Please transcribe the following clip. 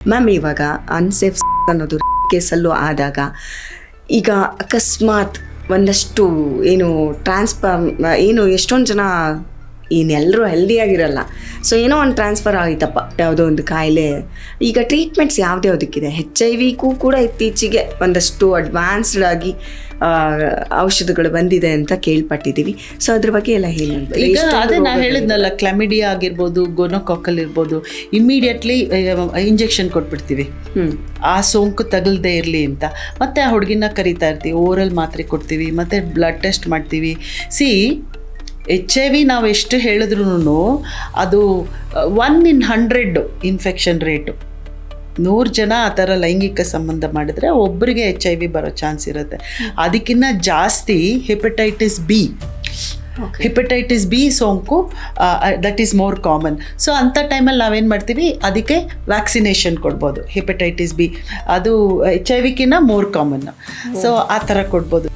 Ma'am, ಇವಾಗ unsafe ಅನ್ನೋದು ಕೇಸಲ್ಲೂ ಆದಾಗ ಈಗ ಅಕಸ್ಮಾತ್ ಒಂದಷ್ಟು ಎಷ್ಟೊಂದು ಜನ ಎಲ್ಲರೂ ಹೆಲ್ದಿಯಾಗಿರಲ್ಲ. ಸೊ ಏನೋ ಒಂದು ಟ್ರಾನ್ಸ್ಫರ್ ಆಯಿತಪ್ಪ, ಯಾವುದೋ ಒಂದು ಕಾಯಿಲೆ. ಈಗ ಟ್ರೀಟ್ಮೆಂಟ್ಸ್ ಯಾವ್ದ್ಯಾವುದಕ್ಕಿದೆ? HIV ಕೂಡ ಇತ್ತೀಚೆಗೆ ಒಂದಷ್ಟು ಅಡ್ವಾನ್ಸ್ಡ್ ಆಗಿ ಔಷಧಗಳು ಬಂದಿದೆ ಅಂತ ಕೇಳ್ಪಟ್ಟಿದ್ದೀವಿ. ಸೊ ಅದ್ರ ಬಗ್ಗೆ ಎಲ್ಲ ಹೇಳಿ. ಈಗ ಅದೇ ನಾನು ಹೇಳಿದ್ನಲ್ಲ, ಕ್ಲಾಮಿಡಿಯಾ ಆಗಿರ್ಬೋದು, ಗೋನೋಕಾಕಲ್ ಇರ್ಬೋದು, ಇಮ್ಮಿಡಿಯೇಟ್ಲಿ ಇಂಜೆಕ್ಷನ್ ಕೊಟ್ಬಿಡ್ತೀವಿ ಆ ಸೋಂಕು ತಗಲ್ದೇ ಇರಲಿ ಅಂತ. ಮತ್ತು ಆ ಹುಡುಗಿನ ಕರಿತಾ ಇರ್ತೀವಿ, ಓರಲ್ ಮಾತ್ರೆ ಕೊಡ್ತೀವಿ, ಮತ್ತು ಬ್ಲಡ್ ಟೆಸ್ಟ್ ಮಾಡ್ತೀವಿ. HIV ನಾವು ಎಷ್ಟು ಹೇಳಿದ್ರೂ ಅದು 1 in 100 ಇನ್ಫೆಕ್ಷನ್ ರೇಟು. 100 ಜನ ಆ ಥರ ಲೈಂಗಿಕ ಸಂಬಂಧ ಮಾಡಿದ್ರೆ ಒಬ್ಬರಿಗೆ HIV ಬರೋ ಚಾನ್ಸ್ ಇರುತ್ತೆ. ಅದಕ್ಕಿಂತ ಜಾಸ್ತಿ ಹೆಪಟೈಟಿಸ್ ಬಿ ಸೋಂಕು, that is more common. So ಅಂಥ ಟೈಮಲ್ಲಿ ನಾವೇನು ಮಾಡ್ತೀವಿ, ಅದಕ್ಕೆ ವ್ಯಾಕ್ಸಿನೇಷನ್ ಕೊಡ್ಬೋದು. ಹೆಪಟೈಟಿಸ್ ಬಿ ಅದು HIV ಕಿನ್ನ ಮೋರ್ ಕಾಮನ್. ಸೊ ಆ ಥರ ಕೊಡ್ಬೋದು.